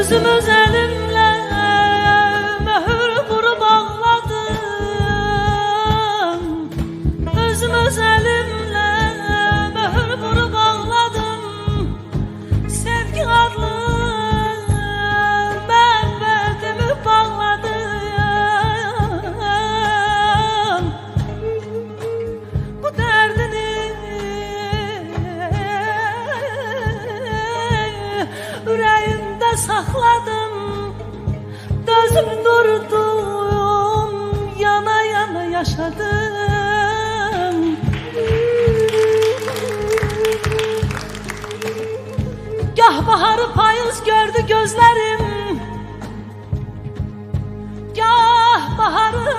Özümüz elimle mühür vurup ağladım. Özümüz elimle mühür vurup ağladım. Sevgi adlı məbədimi bağladım. Bu dərdini ürəyimdə saxladım. Dözüb durdum, yana yana yaşadım. Gah baharı payız gördü gözlerim, gah baharı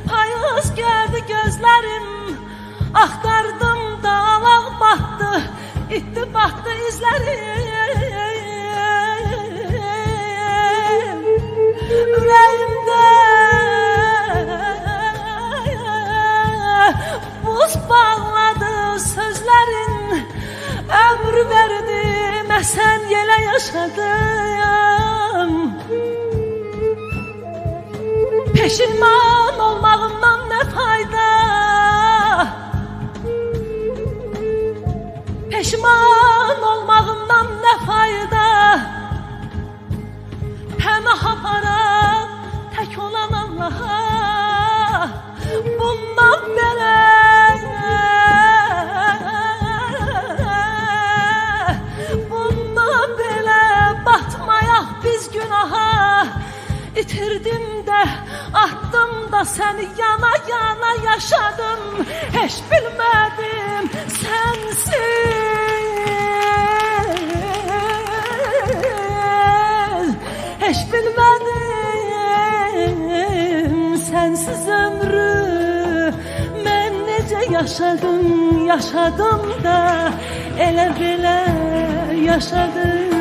payız gördü gözlerim. Axtardım dağlar battı, itti battı izlerim. Ürəyimdə buz bağladı sözlerin. Ömür verdim, esen yele yaşadım. Peşiman olmağımdan ne fayda? Peşman olmağımdan ne fayda? Pənah aparan tek olan Allah'a. Bundan belə batmayaq biz günaha. İtirdim de attım da seni yana yana yaşadım. Hiç bilmedim sensiz, hiç bilmedim sensiz ömrü. Ben nece yaşadım da ele bile yaşadım.